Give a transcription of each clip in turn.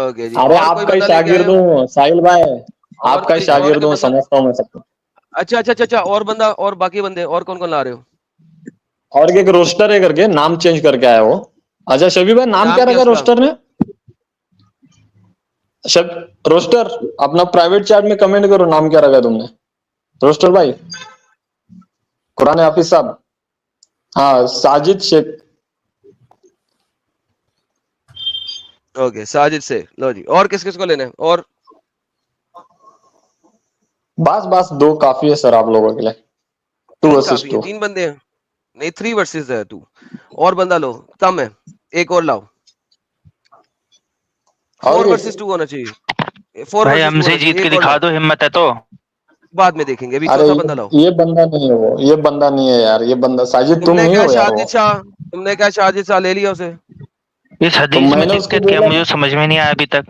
Okay जी, अरे और कोई आपका ही बंदा लेके आए शागिर्द हो? हूँ साहिल भाई, और आपका ही कोई और शागिर्द कोई हूँ, बंदा? समझता हूँ मैं सबको। अच्छा अच्छा अच्छा अच्छा, और बंदा, और बाकी बंदे और कौन कौन ला रहे हो? और एक रोस्टर है करके, नाम चेंज करके आया वो। अच्छा शबी भाई, नाम क्या नाम क्या रखा उसका? रोस्टर ने? शब रोस्टर, अपना प्राइवेट चैट में कमेंट करो, नाम क्या रखा तुमने रोस्टर भाई? कुरान हाफिज साहब। हाँ, साजिद शेख। ओके, साजिद से लो जी। और किस किस को लेना है? और बस बस दो काफी है सर आप लोगों के लिए। टू तीन वर्सेस काफी है, टू। तीन बंदे हैं? नहीं, 3 वर्सेस है तू। और बंदा लो, कम है, एक और लाओ। और 4 वर्सेस 2 होना चाहिए, 4 वर्सेस 2 हमसे होना जीत चाहिए, के एक और दिखा लाओ। दो, हिम्मत है तो। बाद में देखेंगे, अभी अरे चौथा बंदा लाओ। ये बंदा नहीं है वो, ये बंदा नहीं है यार, ये बंदा साजिद तुम तुमने ही क्या हो यार वो। शाजिद शाह, तुमने क्या शाजिद शाह ले लिया उसे? इस तो हदीस में मैंने उसको दिक्कत क्या, बोला। मुझे समझ में नहीं आया अभी तक।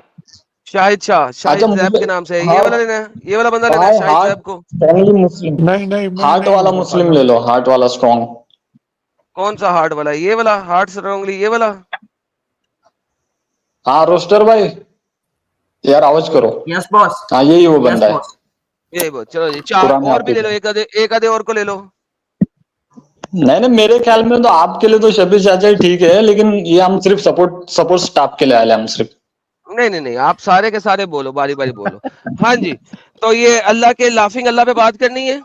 शाहिद शाह, अच्छा शाहिद जैब मुझे, के नाम से है, ये हाँ वाला लेना है, ये वाला बंदा लेना है भाई, शाहिद हार्ट जैब को। स्ट्रॉन्गली मुस्लिम। नहीं नहीं, मैं हार्ट नहीं वाला हूँ मुस्लिम पागल। ले लो, हार्ट वाला स्ट्रॉन्ग। कौन सा हार्ट वाला? ये वाला हार्ट स्ट्रांगली, ये वाला? हाँ रोस्टर भाई, यार आवाज करो। Yes boss. हाँ यही वो यस बंदा है। बॉस। ये वो, चलो जी, चार कुरान और भी हाफिज ले लो, है। एक आधे और को ले लो। नहीं नहीं, मेरे ख्याल में तो आपके लिए तो शबीर चाचा ही ठीक है, लेकिन ये हम सिर्फ सपोर्ट सपोर्ट स्टाफ के लिए आए हैं, हम सिर्फ। नहीं नहीं नहीं, आप सारे के सारे बोलो, बारी बारी बोलो। हाँ जी, तो ये अल्लाह के, लाफिंग अल्लाह पे बात करनी है,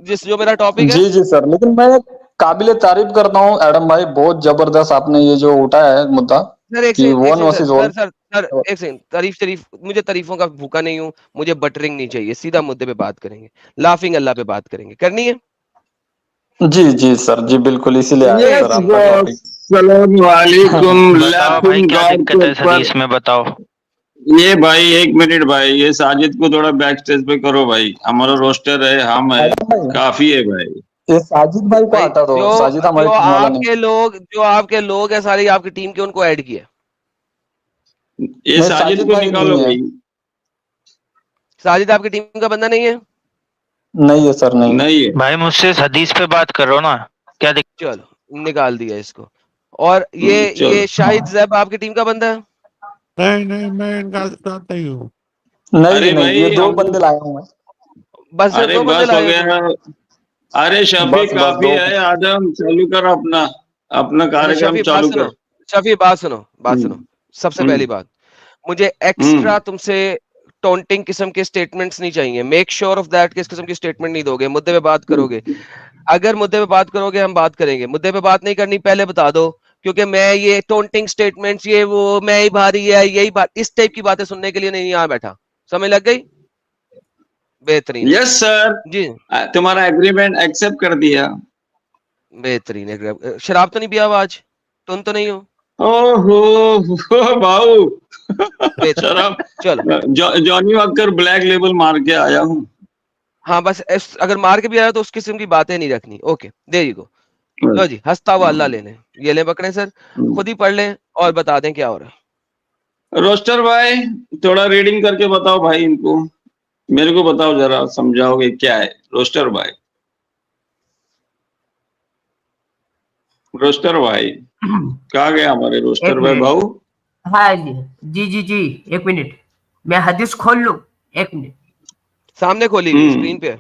जो मेरा टॉपिक है। जी जी सर, लेकिन मैं काबिले तारीफ करता हूँ एडम भाई, बहुत जबरदस्त आपने ये जो उठाया है मुद्दा, सर एक कि सेकंड, एक one second sir, versus sir all. Sir sir, एक सेकंड, तारीफ शरीफ, मुझे तारीफों का भूखा नहीं हूँ, मुझे बटरिंग नहीं चाहिए, सीधा मुद्दे पे बात करेंगे। लाफिंग अल्लाह पे बात करेंगे, करनी है? जी जी सर, जी बिल्कुल, इसीलिए आया जी सर यस आपका बॉस, टॉपिक। सलाम वालेकुम। बताओ भाई, लाफिंग क्या गॉड दिक्कत के है इस ऊपर। हदीस में, बताओ। ये भाई एक मिनट भाई, ये साजिद को थोड़ा बैक स्टेज पे करो भाई, हमारा रोस्टर है, हम है, एडम भाई, काफी है भाई। ये साजिद भाई को भाई, हटा दो, जो साजिद हमारी जो टीम वाला नहीं। आपके लोग हैं सारी आपकी टीम के, उनको ऐड किया। ये नहीं साजिद साजिद को भाई निकालो नहीं है, भाई। साजिद आपकी टीम का बंदा नहीं है? नहीं है सर, नहीं है। नहीं है। भाई मुझसे इस हदीस पे बात करो ना, क्या दिक्कत। चलो, निकाल दिया इसको। और ये चलो। शाहिद जैब आपकी टीम का बंदा है? नहीं नहीं, मैं इनका साथ नहीं हूँ। नहीं अरे नहीं, ये भाई दो हम, बंदे लाया हूँ मैं। बस सिर्फ अरे 2 बंदे बस हो लाए हो तुम? गया। अरे शफी बस बस काफी दो। है, आदम चालू कर अपना, अपना अच्छा कार्यक्रम शफी, बात चालू सुनो, कर। शफी बात सुनो, बात हम्म। सुनो। सबसे पहली हम्म। बात, मुझे हम्म। एक्स्ट्रा तुमसे टोंटिंग किस्म के स्टेटमेंट्स नहीं चाहिए। मेक श्योर ऑफ दैट कि इस किस्म की स्टेटमेंट नहीं दोगे, मुद्दे पे बात करोगे। अगर मुद्दे पे बात करोगे हम बात करेंगे, मुद्दे पे बात नहीं करनी पहले बता दो, क्योंकि मैं ये टोंटिंग स्टेटमेंट्स, ये वो, मैं ही भारी है, यही बात, इस टाइप की बातें सुनने के लिए नहीं यहाँ बैठा। समझ लग गई? बेहतरीन है यस सर, जी, तुम्हारा एग्रीमेंट एक्सेप्ट कर दिया। बेहतरीन है। शराब तो नहीं पिया हुआ आज? तुम तो नहीं हो? ओहो भाऊ बेहतरीन। शराब, चलो, जॉनी वॉकर ब्लैक लेबल मार के आया हूँ। हाँ बस अगर मार के भी आया तो उस किस्म की बातें नहीं रखनी। Okay, there you go. लो जी, हंसता हुआ अल्लाह लेने, ये ले पकड़े सर, खुद ही पढ़ लें और बता दें क्या हो रहा है। रोस्टर भाई, थोड़ा रीडिंग करके बताओ भाई इनको, मेरे को बताओ जरा, समझाओगे क्या है रोस्टर भाई? रोस्टर भाई कहाँ गया हमारे एक रोस्टर भाई मिनट। भाऊ? हाँ जी जी जी जी, एक मिनट, मैं हदीस खोल लूं, एक मिनट। सामने खोली हुई स्क्रीन पे।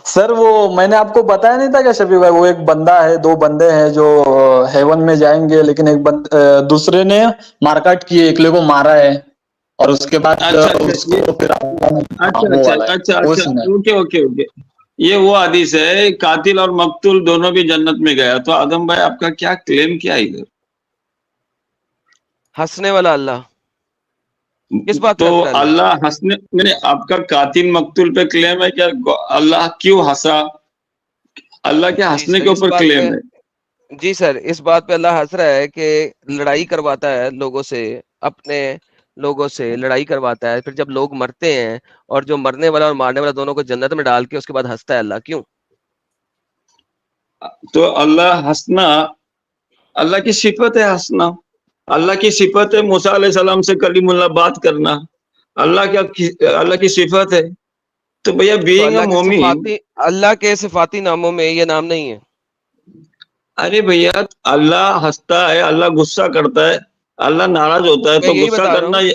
सर वो मैंने आपको बताया नहीं था क्या शफी भाई, वो एक बंदा है, दो बंदे हैं जो हेवन में जाएंगे, लेकिन दूसरे ने मारकाट किए, एकले को मारा है, और उसके बाद अच्छा अच्छा, ये उसको फिर अच्छा वो अच्छा वाला है, अच्छा वो अच्छा, सीन है। Okay okay okay. ये वो हदीस है, कातिल और मकतूल दोनों भी जन्नत में गया। तो आदम भाई आपका क्या क्लेम, क्या है इधर? हंसने वाला अल्लाह, किस बात पे तो हंस रहा है अल्लाह? अल्लाह हंसने, मैंने आपका कातिल मकतूल पे क्लेम है क्या? अल्लाह क्यों हंसा? अल्लाह क्या जी हंसने सर, के इस ऊपर बात पे, क्लेम है? जी सर, इस बात पे अल्लाह हंस रहा है कि लड़ाई करवाता है लोगों से, अपने लोगों से लड़ाई करवाता है, फिर जब लोग मरते हैं और जो मरने वाला और मारने वाला दोनों को जन्नत में डाल के उसके बाद हंसता है अल्लाह, क्यों? तो अल्लाह हंसना, अल्लाह की सिफत है हंसना। अल्लाह की सिफत है मूसा अलैहिस्सलाम से कलीमुल्लाह बात करना। अल्लाह की सिफत है। तो भैया तो बीइंग अ मोमिन, अल्लाह के सिफाती नामों में ये नाम नहीं है? अरे भैया अल्लाह हंसता है, अल्लाह गुस्सा करता है, अल्लाह नाराज होता है मैं तो यही गुस्सा बता रहा करना हूँ।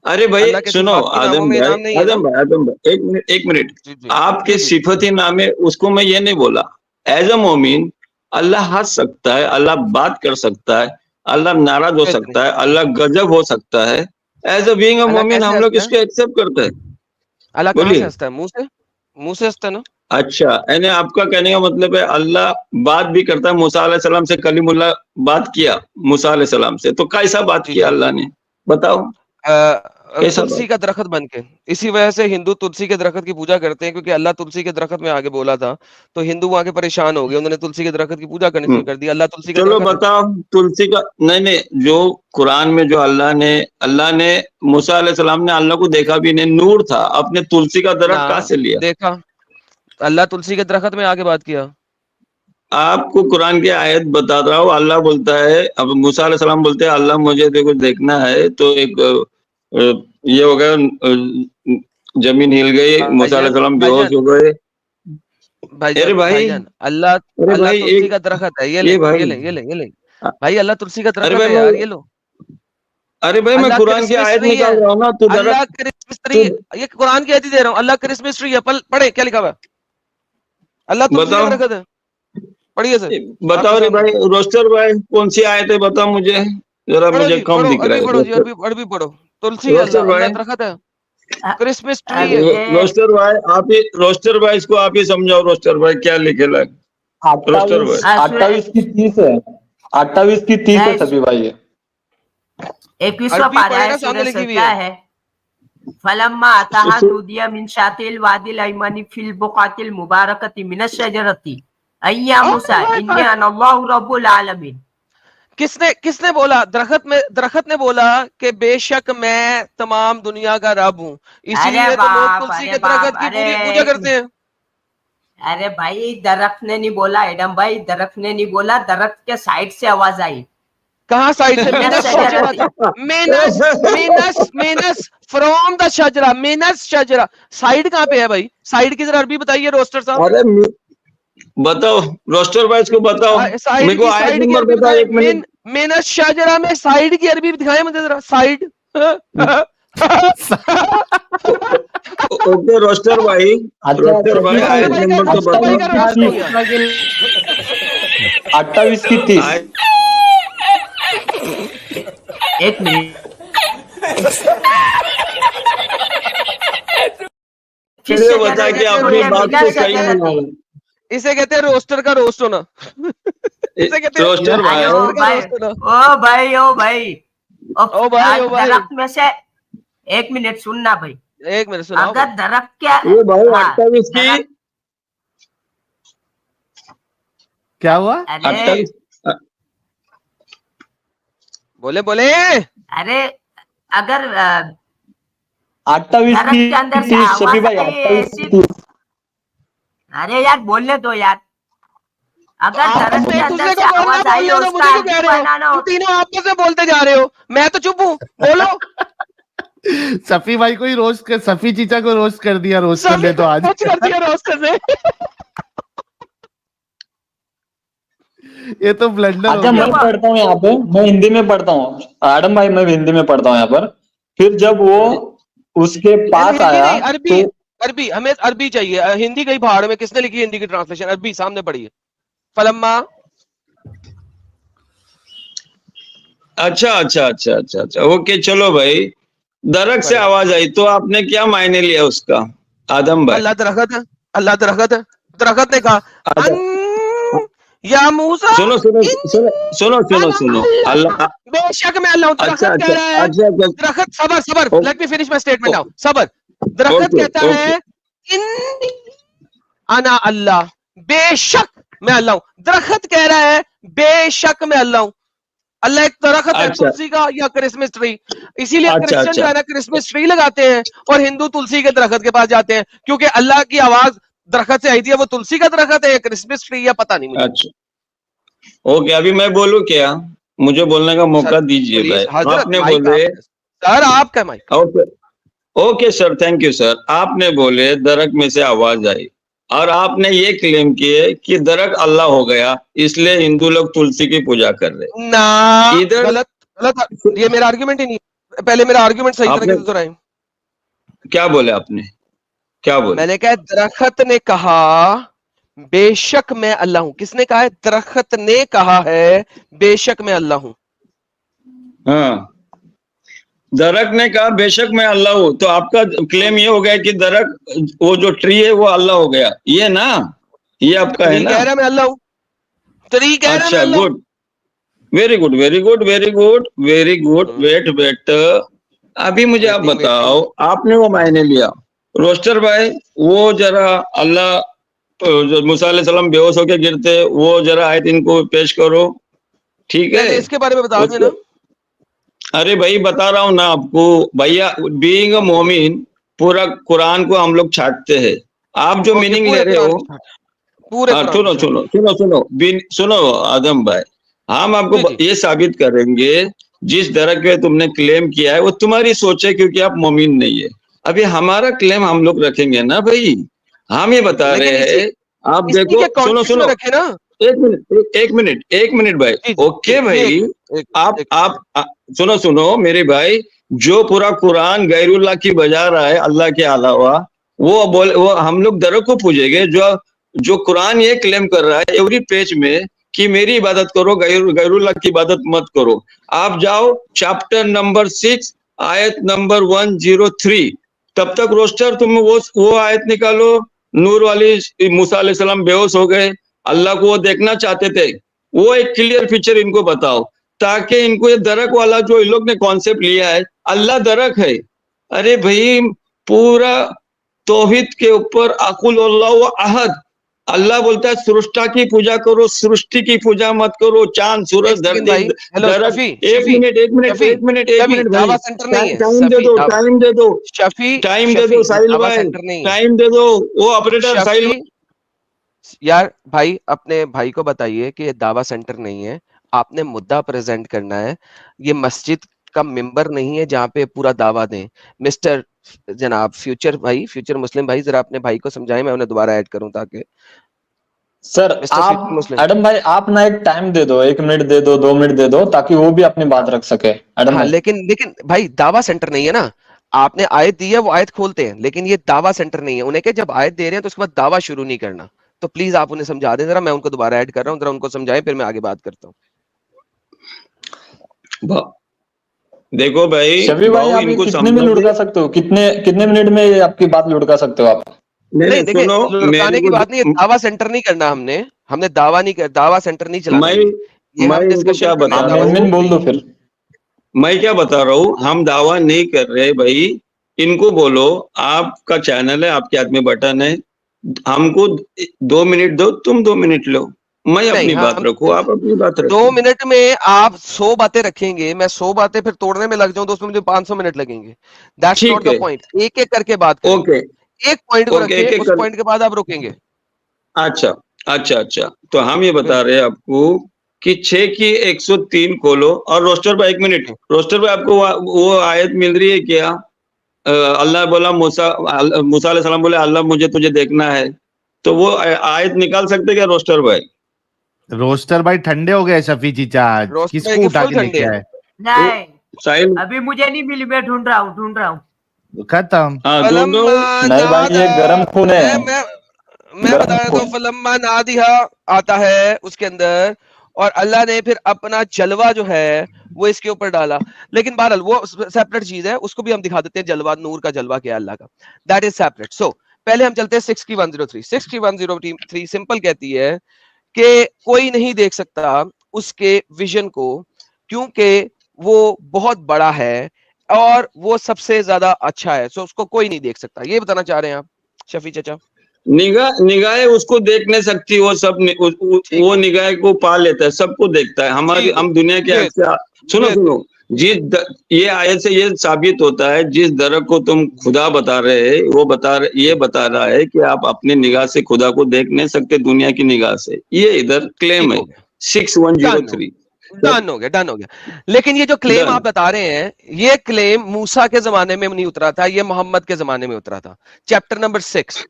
अरे भाई अल्लाह के सुनो, सिफात के नामों में नाम नहीं है ना। आदम भाई, एक मिनट। जी जी आपके जी जी सिफती नाम है, उसको मैं ये नहीं बोला। एज अ मोमिन अल्लाह हंस सकता है, अल्लाह बात कर सकता है, अल्लाह नाराज हो कैसे नहीं? सकता है, अल्लाह गजब हो सकता है। एज अ बीइंग अ अल्लाह मोमिन कैसे हम लोग हंसता है? इसको एक्सेप्ट करते हैं। अल्लाह कहाँ से बोलिए। हंसता है? मुंह से हंसता है ना। अच्छा, यानी आपका कहने का मतलब है अल्लाह बात भी करता है। मूसा अलैहिस्सलाम से कलीमुल्लाह बात किया, मूसा अलैहिस्सलाम से, तो कैसा बात जी किया जी अल्लाह ने? बताओ कैसा तुलसी बात? का दरख्त बन के। इसी वजह से हिंदू तुलसी के दरख्त की पूजा करते हैं, क्योंकि अल्लाह तुलसी के दरख्त में आगे बोला था। तो हिंदू वहां के परेशान हो गए, उन्होंने तुलसी के दरख्त की पूजा करनी शुरू हम्म, कर दी। अल्लाह तुलसी का चलो दरख्त है। बताओ तुलसी का। नहीं नहीं, जो कुरान में जो अल्लाह ने मूसा अलैहिस्सलाम ने अल्लाह को देखा भी नहीं, नूर था, अपने तुलसी का ना दरख्त कहाँ से लिया? देखा, अल्लाह तुलसी के दरख्त में आगे बात किया। आपको कुरान की आयत बता रहा हूँ। अल्लाह बोलता है, अब मूसा अलैहिस्सलाम बोलते हैं अल्लाह मुझे देखो देखना है, तो एक ये हो गया, जमीन हिल गई, मूसा भाईजान अलैहिस्सलाम बेहोश भाईजान हो गए। अरे भाईजान भाई, भाईजान अल्लाह अरे अल्लाह भाई तुलसी एक, का दरख्त है। ये ले ये भाई, ये ले ये ले ये ले। भाई अल्लाह तुलसी का अरे दरख्त भाई है मैं, यार, ये लो। अरे भाई मैं अल्लाह कुरान की क्रिसमस आयत ट्री है। निकाल रहा हूँ ना, तू अल्लाह दरख्त, क्रिसमस ट्री। तू ये कुरान की आयत ही दे रहा हूँ। अल्लाह क्रिसमस ट्री है। पढ़े क्या लिखा हुआ है? अल्लाह तुलसी का बताओ। दरख्त है। पढ़िए सर, आपके बताओ रे सामने। भाई, रोस्टर भाई कौन सी आयत है बताओ मुझे, जरा पढ़ो मुझे जी, कम पढ़ो दिख रहा अरबी, है। पढ़ो जी, रोस्टर, अरबी पढ़ो। तुलसी रोस्टर अल्लाह भाई, दरख्त है। अ- क्रिसमस ट्री है। अरे रोस्टर भाई आप ही, रोस्टर भाई इसको आप ही समझाओ। रोस्टर भाई क्या लिखेला है? रोस्टर भाई, 28 की 30 है। 28 की 30 है सभी भाई ये। 21वां अरबी पारा पढ़े है, ना, सूरह सामने लिखी हुई सजदा है। है। फलम्मा अताहा नूदिया मिन शातिल वादिल अयमनी फिल बुकातिल मुबारकति मिनश शजरति अय्या मूसा इन्नी अनल्लाहु रब्बुल आलमीन। किसने किसने बोला? दरख्त ने बोला कि बेशक मैं तमाम दुनिया का रब हूँ। इसीलिए तो लोग तुलसी अरे के बाप, दरख्त की अरे पूजा करते हैं। अरे भाई दरख्त ने नहीं बोला, एडम भाई दरख्त ने नहीं बोला, दरख्त के साइड से आवाज आई कहाँ साइड से? मिनश मिनस शजरा। शजरति। मिनस फ्रॉम द शजरा। मिनस शजरा। साइड कहाँ पे है भाई? साइड की जरा अरबी बताइए रोस्टर साहब। अरे बताओ, रोस्टर भाई इसको बताओ, मेरे को आयत साइड की नंबर अरबी बताओ, बताए। एक मिनट। मिनस शजरा में साइड की अरबी दिखाए मुझे जरा। साइड। ओके रोस्टर भाई, अच्छा रोस्टर भाई सभी रोस्टर आयत भाई का नंबर तो रोस्टर भाई बताओ। का 28 रोस्ट की हो गया। 28 की 30। आयत एक मिनट किस मुझे बता शजरत कि को अपनी ये बात को मिनश सही शजरति। मिलाओ। इसे कहते हैं रोस्टर का रोस्ट होना। इसे कहते हैं रोस्टर भाई, अरे रोस्टर का भाई, रोस्ट होना। ओ भाई, ओ भाई, ओ भाई, ओ भाई, दरख्त में से एक मिनट सुनना भाई। एक मिनट सुनाओ अगर भाई। दरख्त क्या, ये भाई हाँ 28 की, दरख्त, क्या हुआ? अरे 28, बोले बोले। अरे अगर 28 दरख्त की के अंदर से 30 शफी आवाज भाई, आई 28 ऐसी, की 30। अरे यार बोलने दो यार। अगर आपस दरख्त में के एक अंदर दूसरे से को बोलना आवाज आई बोलने और दो, उसका मुझे क्यों अरबी कह रहे हो? बनाना तुम हो, तीनों आपस में बोलते जा रहे हो, मैं तो चुप हूँ। बोलो। सफी भाई को ही रोस्ट कर, सफी चीचा को रोस्ट कर दिया रोस्टर सभी ने तो आज। कुछ कर दिया रोस्टर ने। ये तो ब्लंडर हो अच्छा मैं गया। पढ़ता हूँ यहाँ पे, मैं हिंदी में पढ़ता हूँ आडम भाई, मैं हिंदी में पढ़ता हूँ यहाँ पर। फिर जब वो उसके यार पास हिंदी आया नहीं, अरबी। तो अरबी हमें अरबी चाहिए। हिंदी कहीं पहाड़ में किसने लिखी हिंदी की ट्रांसलेशन? अरबी सामने पढ़िए। फलम्मा। अच्छा अच्छा अच्छा अच्छा अच्छा, ओके चलो भाई। दरख्त से पढ़े। आवाज आई तो आपने क्या मायने लिया उसका, आदम भाई? अल्लाह दरख्त है। अल्लाह दरख्त है। दरख्त ने कहा अच्छा, अन या मूसा सुनो सुनो इन सुनो सुनो सुनो सुनो, अल्लाह। अल्लाह, बेशक मैं अल्लाह हूं। अच्छा दरख्त कह अच्छा रहा है। अच्छा अच्छा, दरख्त सबर सबर, let me finish my statement now. सबर। दरख्त ओके कहता ओके, है इन अना अल्लाह, बेशक मैं अल्लाह हूं। दरख्त कह रहा है बेशक मैं अल्लाह हूं। अल्लाह एक दरख्त है अच्छा तुलसी का या क्रिसमस ट्री। इसीलिए अच्छा क्रिश्चियन जो अच्छा, है ना क्रिसमस ट्री लगाते हैं और हिंदू तुलसी के दरख्त के पास जाते हैं, क्योंकि अल्लाह की आवाज दरख्त से आई थी। वो तुलसी का दरख्त है या क्रिसमस ट्री या पता नहीं मुझे। अच्छा ओके, अभी मैं बोलूं क्या? मुझे बोलने का सर मौका दीजिए प्लीज, भाई। हजरत आपने माइक बोले, आपका। सर आपका mic. Okay okay sir, thank you sir. आपने बोले दरख्त में से आवाज आई, और आपने ये क्लेम किए कि दरख्त अल्लाह हो गया, इसलिए हिंदू लोग तुलसी की पूजा कर रहे। ना इधर गलत। गलत, ये मेरा आर्गुमेंट ही नहीं है। पहले मेरा आर्गुमेंट सही आपने- तरीके से दोहराएं। क्या बोले आपने, क्या बोले? मैंने कहा दरख्त ने कहा बेशक मैं अल्लाह हूं। किसने कहा है? दरख्त ने कहा है बेशक मैं अल्लाह हूं। हाँ, दरख्त ने कहा बेशक मैं अल्लाह हूँ, तो आपका क्लेम ये हो गया कि दरख्त वो जो ट्री है वो अल्लाह हो गया, ये ना, ये आपका है ट्री ना? कह रहा मैं अल्लाह हूं, ट्री कह रहा मैं अच्छा, अल्लाह हूं। Good, very good, very good, very good, very good. Wait wait, अभी मुझे आप Waiting, बताओ, आपने वो मायने लिया, रोस्टर भाई, वो जरा अल्लाह जो मूसा अलैहिस्सलाम बेहोश होके गिरते, वो जरा आयत इनको पेश करो, ठीक है? पहले इसके बारे में बता देना। अरे भाई बता रहा हूँ ना आपको भैया, बीइंग अ मोमिन पूरा कुरान को हम लोग छाटते हैं, आप जो ओके, मीनिंग पूरे ले रहे कुरान हो, को छाट, पूरे हाँ, कुरान सुनो को छाट। सुनो सुनो सुनो सुनो आदम भाई, हम आपको जी, जी। ये साबित करेंगे जिस दरख्त पे तुमने क्लेम किया है वो तुम्हारी सोच है, क्योंकि आप मोमिन नहीं है। अभी हमारा क्लेम हम लोग रखेंगे ना भाई, हम ये बता लेकिन रहे हैं, आप इसी देखो, के सुनो कॉन्टेक्स्ट में सुनो, रखे ना। एक मिनट भाई, जी, जी, ओके जी, भाई, एक आप एक सुनो सुनो मेरे भाई, जो पूरा कुरान गैरुल्लाह की बजा रहा है अल्लाह के अलावा, वो हम लोग दरख्त को पूजेंगे, जो कुरान ये क्लेम कर रहा है एवरी पेज में कि मेरी इबादत करो, गैरुल्लाह की इबादत मत करो। आप जाओ चैप्टर नंबर 6 आयत नंबर 103, तब तक रोस्टर तुम वो आयत निकालो, नूर वाली मूसा अलैहिस्सलाम बेहोश हो गए, अल्लाह को वो देखना चाहते थे, वो एक क्लियर पिक्चर इनको बताओ, ताकि इनको ये दरक वाला जो इन लोग ने कॉन्सेप्ट लिया है, अल्लाह दरक है। अरे भाई, पूरा तौहीद के ऊपर अकुल अल्लाह अहद, अल्लाह बोलता है सृष्टा की पूजा करो, सृष्टि की पूजा मत करो, चांद सूरज सेकंड धरती भाई। हेलो दरक। शफी, एक शफी, मिनट एक मिनट शफी, एक मिनट एक शफी, मिनट भाई, दावा सेंटर नहीं है। टाइम दे शफी, दो, दावा, टाइम दे दो, शफी, टाइम दे शफी, दो ये साहिल दावा भाई, सेंटर नहीं है। टाइम दे दो, वो ऑपरेटर साहिल शफी, यार भाई अपने भाई को बताइए कि ये दावा सेंटर नहीं है, आपने मुद्दा प्रेजेंट करना है। ये मस्जिद का मेंबर नहीं है जहां पे पूरा दावा दें। मिस्टर जनाब फ्यूचर भाई, फ्यूचर मुस्लिम भाई, जरा अपने भाई को समझाएं, मैं उन्हें दोबारा ऐड करूं ताकि सर मिस्टर फ्यूचर आप मुस्लिम। एडम भाई, आप ना एक टाइम दे दो, 1 मिनट दे दो, 2 मिनट दे दो, ताकि वो भी अपनी बात रख सके। एडम हाँ, भाई, लेकिन भाई दावा सेंटर नहीं है ना। आपने आयत दी है, वो आयत खोलते हैं, लेकिन ये दावा सेंटर नहीं है। उन्हें क्या, जब आयत दे रहे हैं तो उसके बाद दावा शुरू नहीं करना। तो प्लीज आप उन्हें समझा दें जरा, मैं उनको दोबारा ऐड कर रहा हूँ, जरा उनको समझाएं, फिर मैं आगे बात करता हूँ। देखो भाई, शफी भाई, भाव आप ये इनको कितने में समझो लुढ़का सकते हो? कितने कितने मिनट में ये आपकी बात लुढ़का सकते हो आप? नहीं देखिए, सुनो मेरे लुढ़काने की को, बात नहीं है, दावा सेंटर नहीं करना हमने दावा नहीं कर, दावा सेंटर नहीं चलाना मैं ये मैं हम इनको डिस्कशन क्या कर रहे बता हैं आप रहा दावा हूँ, एडमिन सेंटर बोल नहीं। दो फिर। मैं क्या बता रहा हूँ, हम दावा नहीं कर रहे भाई, इनको बोलो आपका चैनल है, आपके हाथ में बटन है, हमको 2 मिनट दो, तुम 2 मिनट लो, मैं नहीं, अपनी बात हम रखूँ, आप अपनी बात 2 रखो। मिनट में आप 100 बातें रखेंगे, मैं 100 बातें फिर तोड़ने में लग जाऊं तो उसमें मुझे 500 मिनट लगेंगे। दैट्स नॉट ठीक द है, पॉइंट। एक एक करके बात करेंगे, ओके एक पॉइंट को ओके, रखिए, एक एक उस कर, पॉइंट के बाद आप रुकेंगे। अच्छा अच्छा, तो हम ये बता बिल्कुल। रहे हैं आपको कि 6 की 103 खोलो, और रोस्टर भाई 1 मिनट, रोस्टर भाई आपको वो आयत मिल रही है क्या? अल्लाह बोला मूसा अलैहिस्सलाम बोले अल्लाह मुझे तुझे देखना है, तो वो आयत निकाल सकते क्या रोस्टर भाई? रोस्टर भाई ठंडे हो गए शफी चीचा आज, रोस्टर भाई किसको के उठा फुल के ठंडे लेके हैं। आए? नहीं, साहिल, अभी मुझे नहीं मिली, मैं ढूंढ रहा हूँ। खत्म। हाँ दोनों, फलम्मा नहीं भाई, ये नादा, गरम खून है, मैं गरम बता देता हूँ, खून। फलम्मा नादिहा आता है उसके अंदर, और अल्लाह ने फिर अपना जलवा जो है वो इसके ऊपर डाला। लेकिन बहरहाल वो सेपरेट चीज है, उसको भी हम दिखा देते हैं, जलवा, नूर का जलवा क्या है अल्लाह का, दैट इज सेपरेट। सो पहले हम चलते हैं 6 की 103। 6 की 103 सिंपल कहती है कि कोई नहीं देख सकता उसके विजन को, क्योंकि वो बहुत बड़ा है और वो सबसे ज्यादा अच्छा है। सो उसको कोई नहीं देख सकता, ये बताना चाह रहे हैं आप शफी चाचा? निगाहें उसको देख नहीं सकती, वो सब ठीक वो है, निगाह को पा लेता है, सबको देखता है, हमारी ठीक है, हम दुनिया के बेहतर, सुनो बेहतर। सुनो, ये आयत से ये साबित होता है, जिस दरख्त को तुम खुदा बता रहे हैं, वो ये बता रहा है कि आप अपनी निगाह से खुदा को देख नहीं सकते दुनिया की निगाह से, ये इधर क्लेम ठीक है हो गया, 6103। डन हो गया, डन हो गया। लेकिन ये जो क्लेम डन, आप बता रहे हैं, ये क्लेम मूसा के जमाने में नहीं उतरा था, ये मोहम्मद के जमाने में उतरा था, चैप्टर नंबर 6।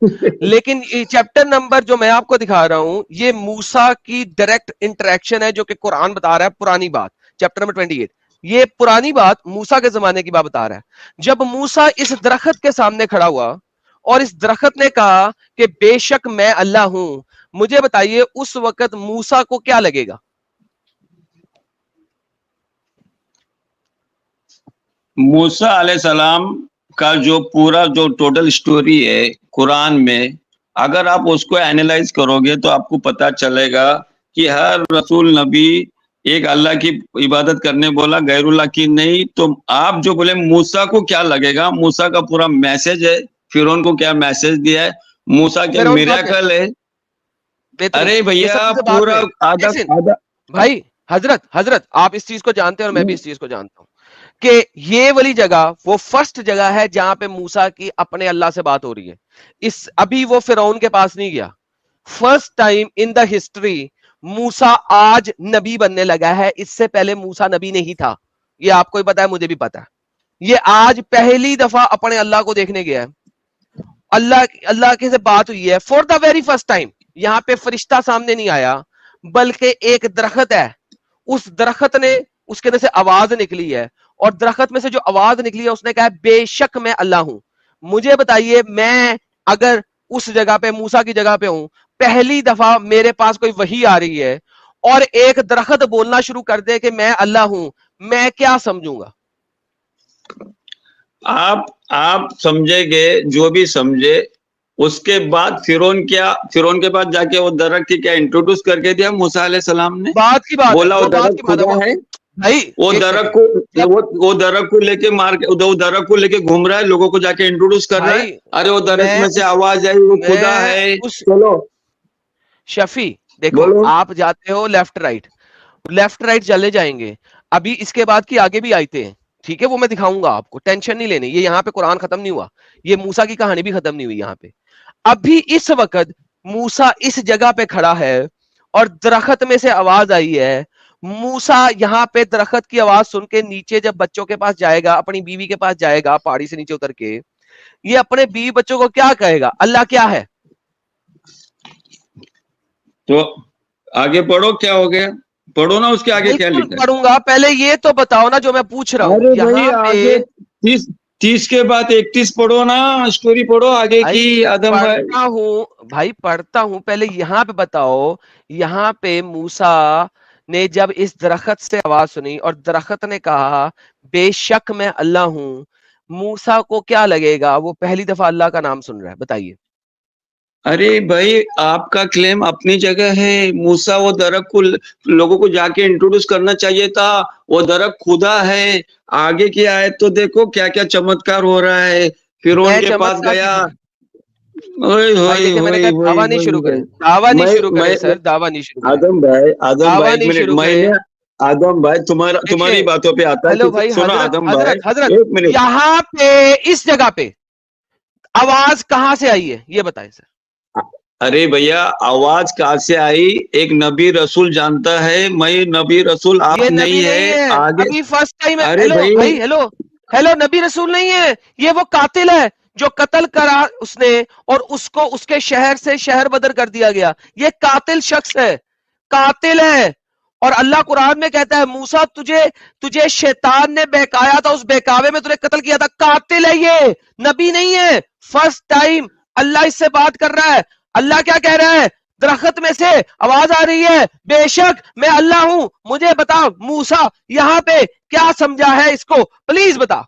लेकिन ये चैप्टर नंबर जो मैं आपको दिखा रहा हूं, ये मूसा की डायरेक्ट इंटरेक्शन है, जो कि कुरान बता रहा है पुरानी बात, चैप्टर नंबर 28। ये पुरानी बात, मूसा के जमाने की बात बता रहा है। जब मूसा इस दरख्त के सामने खड़ा हुआ और इस दरख्त ने कहा कि बेशक मैं अल्लाह हूं, मुझे बताइए उस वक्त मूसा को क्या लगेगा? मूसा अलैहिस्सलाम का जो पूरा जो टोटल स्टोरी है कुरान में, अगर आप उसको एनालाइज करोगे तो आपको पता चलेगा कि हर रसूल नबी एक अल्लाह की इबादत करने बोला, गैरुल्लाह की नहीं। तो आप जो बोले मूसा को क्या लगेगा, मूसा का पूरा मैसेज है, फिरौन को क्या मैसेज दिया है, मूसा क्या फिरौन मिरेकल है। बेहतरीन। अरे ये भैया सबसे बाद पूरा में। आधा Listen, आधा भाई हजरत आप इस चीज को जानते हैं और मैं भी इस चीज को जानता हूं कि ये वाली जगह वो फर्स्ट जगह है जहां पे मूसा की अपने अल्लाह से बात हो रही है। इस अभी वो फिरौन के पास नहीं गया। First time in the history Musa आज नबी बनने लगा है, इससे पहले मूसा नबी नहीं था। ये आपको भी पता है, मुझे भी पता है। ये आज पहली दफा अपने अल्लाह को देखने गया है। अल्लाह के से बात हुई है for the very first time. यहां पे फरिश्ता सामने नहीं आया, बल्कि एक दरख्त है, उस दरख्त ने, उसके अंदर से आवाज निकली है और दरख्त में से जो आवाज निकली है उसने कहा बेशक मैं अल्लाह हूं। मुझे बताइए, मैं अगर उस जगह पे मूसा की जगह पे हूं, पहली दफा मेरे पास कोई वही आ रही है और एक दरख्त बोलना शुरू कर दे कि मैं अल्लाह हूं, मैं क्या समझूंगा? आप समझेंगे जो भी समझे। उसके बाद फिरौन के पास जाके वो दरख्त की क्या इंट्रोड्यूस करके दिया मूसा अलैहिस्सलाम ने, बात की बात बोला है, वो वो बात दरख्त की बात खुदा है। भाई। वो दरख्त को वो दरख्त को लेके मार के वो दरख्त को लेके घूम रहा है, लोगों को जाके इंट्रोड्यूस कर रहा है। भाई अरे वो दरख्त मैं में से आवाज आई, वो खुदा मैं है। उस चलो शफी देखो, बोलो। आप जाते हो लेफ्ट राइट चले जाएंगे। अभी इसके बाद की आगे भी आयते हैं, ठीक है, वो मैं दिखाऊंगा आपको, टेंशन नहीं लेनी। ये यहाँ पे कुरान खत्म नहीं हुआ, ये मूसा की कहानी भी खत्म नहीं हुई यहाँ पे। अभी इस वक्त मूसा इस जगह पे खड़ा है और दरख्त में से आवाज आई है। मूसा यहाँ पे दरख्त की आवाज सुन के नीचे जब बच्चों के पास जाएगा, अपनी बीवी के पास जाएगा, पहाड़ी से नीचे उतर के, ये अपने बीवी बच्चों को क्या कहेगा? अल्लाह क्या है? तो आगे पढ़ो, क्या हो गया, पढ़ो ना, उसके आगे क्या बिल्कुल लिखा है। पढ़ूंगा, पहले ये तो बताओ ना जो मैं पूछ रहा हूँ। अरे भाई यहाँ आगे पे 30 के बाद 31 पढ़ो ना, स्टोरी पढ़ो आगे भाई की आदम भाई। पढ़ता हूं, पहले यहाँ पे बताओ। यहाँ पे मूसा ने जब इस दरख्त से आवाज सुनी और दरख्त ने कहा बेशक मैं अल्लाह हूं, मूसा को क्या लगेगा? वो पहली दफा अल्लाह का नाम सुन रहा है, बताइए। अरे भाई आपका क्लेम अपनी जगह है। मूसा वो दरख्त को लोगों को जाके इंट्रोड्यूस करना चाहिए था, वो दरख्त खुदा है। आगे की आयत तो देखो क्या क्या चमत्कार हो रहा है। फिरौन मैं के पास चमत्कार गया। भाई देखिए, मैंने कहा दावा नहीं शुरू करें, दावा नहीं शुरू करें सर, दावा नहीं शुरू करें, आदम भाई दावा नहीं शुरू करें। आदम भाई तुम्हारी देखिए, बातों पे आता है हेलो कि भाई, सुनो आदम भाई, हजरत एक मिनट। यहाँ पे इस जगह पे आवाज कहां से आई है, ये बताएं सर। अरे भैया आवाज कहाँ से आई? एक नबी रसूल जानता है, मैं नबी रसूल, आप ये नहीं नबी है। नहीं है, आगे अभी फर्स्ट टाइम है। अरे हेलो भाई भाई, हेलो नबी रसूल नहीं है, ये वो कातिल है जो कत्ल करा उसने और उसको उसके शहर से शहर बदर कर दिया गया। ये कातिल शख्स है, कातिल है। और अल्लाह कुरान में कहता है मूसा तुझे शैतान ने बहकाया था, उस बहकावे में तुझे कत्ल किया था। कातिल है ये, नबी नहीं है। फर्स्ट टाइम अल्लाह इससे बात कर रहा है। अल्लाह क्या कह रहा है? दरख्त में से आवाज आ रही है बेशक मैं अल्लाह हूं। मुझे बता मूसा, यहाँ पे क्या समझा है इसको, प्लीज बता।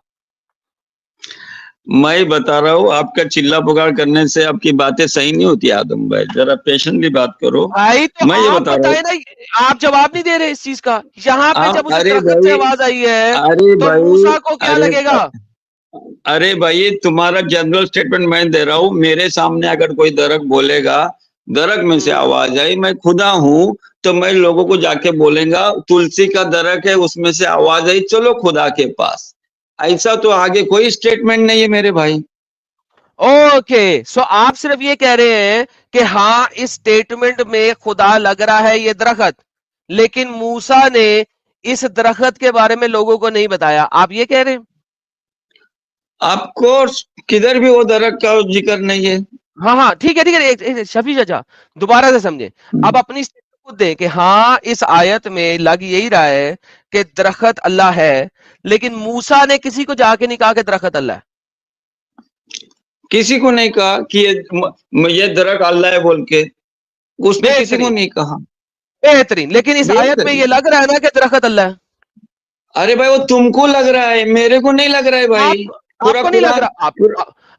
मैं बता रहा हूँ, आपका चिल्ला पुकार करने से आपकी बातें सही नहीं होती आदम भाई, जरा पेशेंटली बात करो। भाई तो मैं ये आप बता रहा बताए ना, आप जवाब नहीं दे रहे इस चीज का। यहाँ पे जब उस अरे दरख्त से भाई, आवाज आई है अरे तो भाई, मूसा को क्या अरे लगेगा? अरे भाई तुम्हारा जनरल स्टेटमेंट मैं दे रहा हूँ। मेरे सामने अगर कोई दरख्त बोलेगा, दरख्त में से आवाज आई, मैं खुदा हूँ, तो मैं लोगों को जाके बोलेगा तुलसी का दरख्त है, उसमें से आवाज आई, चलो खुदा के पास। ऐसा तो आगे कोई स्टेटमेंट नहीं है मेरे भाई। ओके, सो आप सिर्फ ये कह रहे हैं कि हाँ इस स्टेटमेंट में खुदा लग रहा है ये दरख्त, लेकिन मूसा ने इस दरख्त के बारे में लोगों को नहीं बताया, आप ये कह रहे हैं? आपको किधर भी वो दरख्त का जिक्र नहीं है। हाँ ठीक है, शफी चाचा दोबारा से समझे। अब अपनी खुद दें कि हाँ इस आयत में लग यही रहा है कि दरख्त अल्लाह है, लेकिन मूसा ने किसी को जाके नहीं कहा कि दरख्त अल्लाह है। किसी को नहीं कहा कि ये दरख्त अल्लाह है बोल के, उसने किसी को नहीं कहा। बेहतरीन। लेकिन इस आयत में ये लग रहा है ना कि दरख्त अल्लाह है। अरे भाई वो तुमको लग रहा है, मेरे को नहीं लग रहा है भाई। आपको नहीं लग रहा?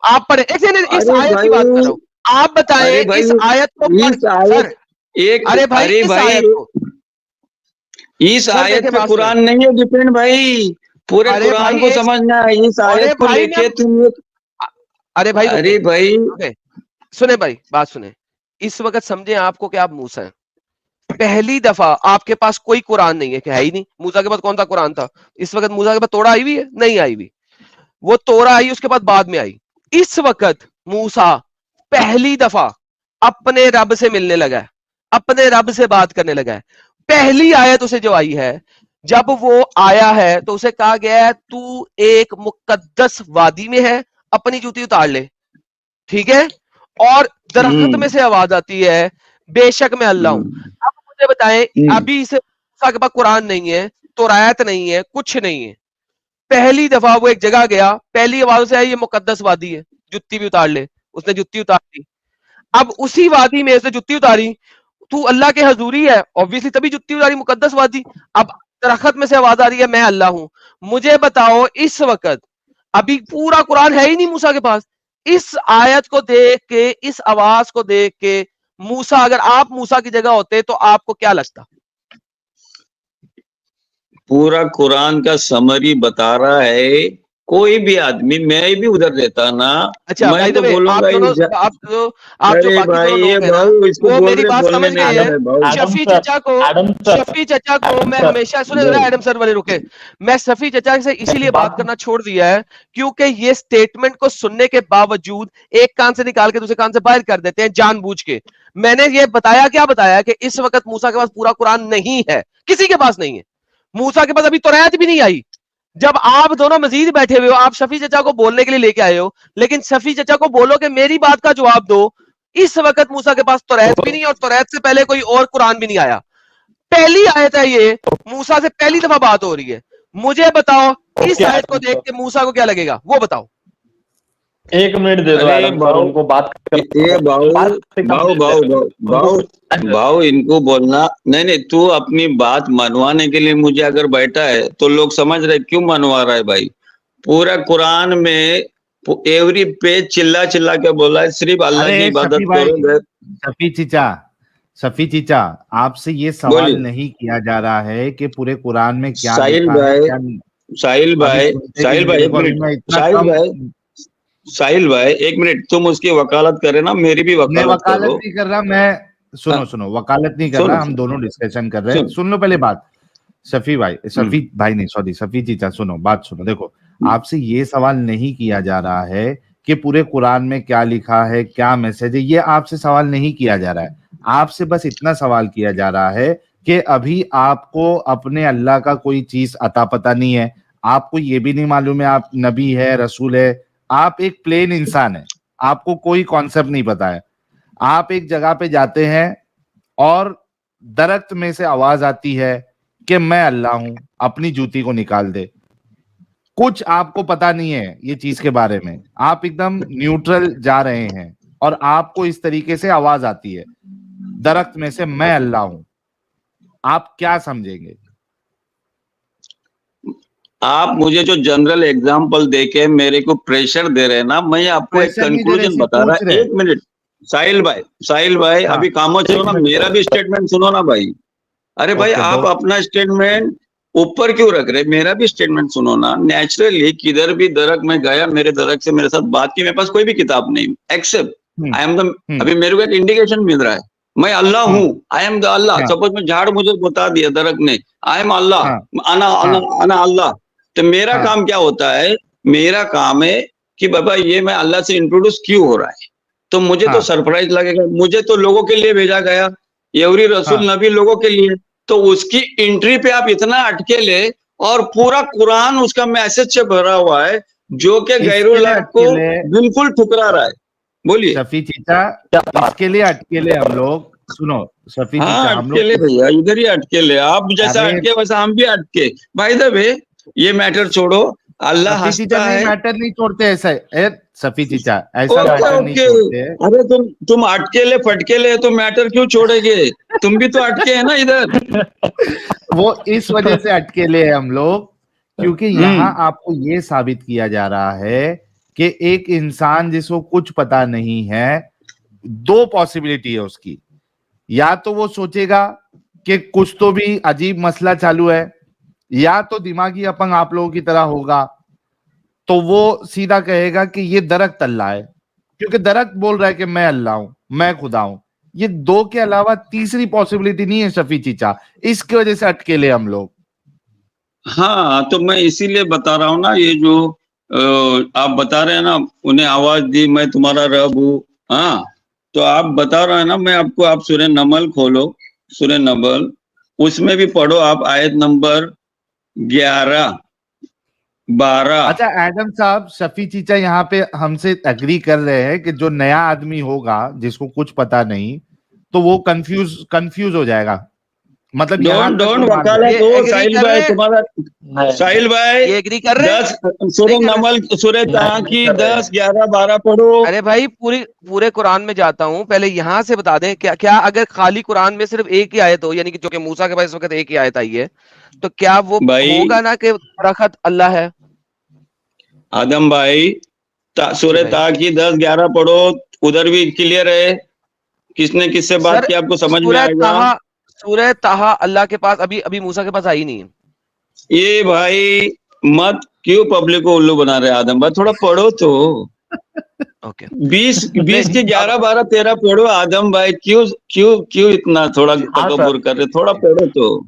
आप पढ़े इस आयत की बात कर रहा हूँ। आप बताएं इस आयत को सर। अरे भाई इस आयत को, इस आयत पे कुरान नहीं है डिपेंड भाई, पूरे कुरान को समझना है। इस आयत को लेके तुम अरे भाई भाई सुने भाई, बात सुने। इस वक्त समझे आपको कि आप मूसा हैं। पहली दफा आपके पास कोई कुरान नहीं है, कि है ही नहीं। मूसा के पास कौन सा कुरान था? इस वक्त मूसा के पास तोरा आई हुई है? नहीं आई हुई। वो तोरा आई उसके बाद में आई। इस वक्त मूसा पहली दफा अपने रब से मिलने लगा है, अपने रब से बात करने लगा है। पहली आयत उसे जो आई है, जब वो आया है तो उसे कहा गया है तू एक मुकद्दस वादी में है, अपनी जूती उतार ले, ठीक है? और दरख्त में से आवाज आती है बेशक मैं अल्लाह हूं। अब मुझे बताएं, अभी इसे मूसा के पास कुरान नहीं है, तौरात नहीं है, कुछ नहीं है। पहली दफा वो एक जगह गया, पहली आवाज से आई ये मुकद्दस वादी है, जुत्ती भी उतार ले। उसने जुत्ती उतार ली। अब उसी वादी में उसने जुत्ती उतारी, तू अल्लाह के हजूरी है, ऑब्वियसली तभी जुत्ती उतारी, मुकद्दस वादी। अब दरख्त में से आवाज आ रही है मैं अल्लाह हूं। मुझे बताओ इस वक्त अभी पूरा कुरान है ही नहीं मूसा के पास। इस आयत को देख के, इस आवाज को देख के मूसा, अगर आप मूसा की जगह होते तो आपको क्या लगता? पूरा कुरान का समरी बता रहा है। कोई भी आदमी, मैं भी उधर रहता ना, अच्छा, मैं तो बोलूंगा आप जो भाई ये भाऊ इसको वो बोल मेरी बात समझ गए हैं। शफी चचा को मैं हमेशा सुने, एडम सर वाले रुके, मैं शफी चचा से इसीलिए बात करना छोड़ दिया है क्योंकि ये स्टेटमेंट को सुनने के बावजूद एक कान से निकाल के दूसरे कान से बाहर कर देते हैं जानबूझ के। मैंने ये बताया, क्या बताया कि इस वक्त मूसा के पास पूरा कुरान नहीं है, किसी के पास नहीं है। मूसा के पास अभी तौरात भी नहीं आई। जब आप दोनों मजीद बैठे हुए हो, आप शफी चचा को बोलने के लिए लेके आए हो, लेकिन शफी चचा को बोलो कि मेरी बात का जवाब दो। इस वक्त मूसा के पास तौरात भी नहीं और तौरात से पहले कोई और कुरान भी नहीं आया। पहली आयत है ये, मूसा से पहली दफा बात हो रही है। मुझे बताओ इस आयत को देख के मूसा को क्या लगेगा, वो बताओ। एक मिनट दे दो आदम सर, उनको बात भाऊ इनको बोलना नहीं, तू अपनी बात मनवाने के लिए मुझे अगर बैठा है तो लोग समझ रहे क्यों मनवा रहा है भाई। पूरा कुरान में एवरी पेज चिल्ला चिल्ला के बोला है सिर्फ अल्लाह की इबादत करो। सफी चीचा, आपसे ये सवाल नहीं किया जा रहा है कि पूरे कुरान में क्या साहिल भाई एक मिनट, तुम उसकी वकालत करे ना, मेरी भी वकालत नहीं कर रहा मैं। सुनो वकालत नहीं कर रहा, हम दोनों डिस्कशन कर रहे हैं। सुन लो पहले बात। सफी चीचा सुनो, बात सुनो। देखो, आपसे ये सवाल नहीं किया जा रहा है कि पूरे कुरान में क्या लिखा है, क्या मैसेज है, ये आपसे सवाल नहीं किया जा रहा है। आपसे बस इतना सवाल किया जा रहा है कि अभी आपको अपने अल्लाह का कोई चीज अता पता नहीं है, आपको ये भी नहीं मालूम है आप नबी है, रसूल है, आप एक प्लेन इंसान है, आपको कोई कॉन्सेप्ट नहीं पता है। आप एक जगह पे जाते हैं और दरख्त में से आवाज आती है कि मैं अल्लाह हूं, अपनी जूती को निकाल दे। कुछ आपको पता नहीं है ये चीज के बारे में, आप एकदम न्यूट्रल जा रहे हैं और आपको इस तरीके से आवाज आती है दरख्त में से मैं अल्लाह हूं, आप क्या समझेंगे? आप मुझे जो जनरल एग्जांपल देके मेरे को प्रेशर दे रहे हैं ना, मैं आपको एक कंक्लूजन बता रहा हूँ। एक मिनट साहिल भाई हाँ। अभी खामोश हो ना, मेरा भी स्टेटमेंट सुनो ना भाई। अरे भाई आप अपना स्टेटमेंट ऊपर क्यों रख रहे, मेरा भी स्टेटमेंट सुनो ना। नेचुरली किधर भी दरख्त में गया, मेरे दरख्त से मेरे साथ बात की, मेरे पास कोई भी किताब नहीं एक्सेप्ट आई एम द, अभी मेरे को एक इंडिकेशन मिल रहा है मैं अल्लाह हूँ, I am the Allah. Suppose में झाड़ मुझे बता दिया दरख्त ने आई एम अल्लाह, अना अल्लाह, तो मेरा काम क्या होता है, मेरा काम है कि बाबा ये मैं अल्लाह से इंट्रोड्यूस क्यों हो रहा है। तो मुझे तो सरप्राइज लगेगा, मुझे तो लोगों के लिए भेजा गया, यवरी रसूल नबी लोगों के लिए, तो उसकी एंट्री पे आप इतना अटके ले और पूरा कुरान उसका मैसेज से भरा हुआ है जो कि गैरुल्लाह को बिल्कुल ठुकरा रहा है। बोलिए शफी चीचा, इसके लिए अटकेले हम लोग सुनो शफी हाँ चीचा, हम अटके ले लोग भैया, इधर ही अटके ले, आप जैसा अरे- अटके वैसा हम भी अटके। भाई द वे ये मैटर छोड़ो, अल्लाह सफी चीचा हंसता नहीं, है। मैटर नहीं छोड़ते ऐसा। सफी चीचा ऐसा ओके मैटर नहीं ओके, छोड़ते। अरे तुम अटकेले फटकेले तो मैटर क्यों छोड़ेंगे, तुम भी तो अटके हैं ना इधर। वो इस वजह से अटकेले हैं हम लोग, क्योंकि यहाँ आपको ये साबित किया जा रहा है कि एक इंसान जिसको कुछ पता नहीं है, दो पॉसिबिलिटी है उसकी। या तो वो सोचेगा कि कुछ तो भी अजीब मसला चालू है, या तो दिमागी अपंग आप लोगों की तरह होगा, तो वो सीधा कहेगा कि ये दरख्त अल्लाह है, क्योंकि दरख्त बोल रहा है कि मैं अल्लाह हूं, मैं खुदा हूं। ये दो के अलावा तीसरी पॉसिबिलिटी नहीं है शफी चीचा, इसकी वजह से अटकेले हम लोग। हाँ तो मैं इसीलिए बता रहा हूँ ना, ये जो आप बता रहे हैं ना, उन्हें आवाज दी मैं तुम्हारा रब हूँ। हाँ तो आप बता रहे हैं ना, मैं आपको, आप सूरह नमल खोलो, सूरह नमल, उसमें भी पढ़ो आप, आयत नंबर 11, 12। अच्छा एडम साहब, शफी चीचा यहाँ पे हमसे एग्री कर रहे हैं कि जो नया आदमी होगा जिसको कुछ पता नहीं, तो वो कंफ्यूज हो जाएगा। मतलब यहाँ डोंट तक डोंट वो मान वकालत ये हो agree साहिल कर भाई, रहे हैं? तुम्हारा साहिल भाई ये एग्री कर रहे हैं? 10 सूरह नहीं कर रहे? नमल, सूरह ताहा नहीं की कर रहे हैं। 10, 11, 12 पढ़ो। अरे भाई पूरे कुरान में जाता हूँ, पहले यहाँ से बता दें, क्या अगर खाली कुरान में सिर्फ एक ही आयत हो, यानी कि जो कि मूसा के पास इस वक्त एक ही आयत आई है, तो क्या वो भाई होगा ना कि दरख्त अल्लाह है? आदम भाई सूरह भाई। ताहा की 10, 11 पढ़ो, उधर भी क्लियर है, किसने किससे बात सर की आपको समझ में सूरह आएगा। ताहा, सूरह ताहा अल्लाह के पास अभी मूसा के पास आई नहीं है। ये भाई मत क्यों पब्लिक को उल्लू बना रहे आदम भाई, थोड़ा पढ़ो तो। ओके 20 की 11, 12, 13 पढ़ो आदम भाई, क्यों क्यों क्यों इतना थोड़ा तकब्बुर कर रहे, थोड़ा पढ़ो तो,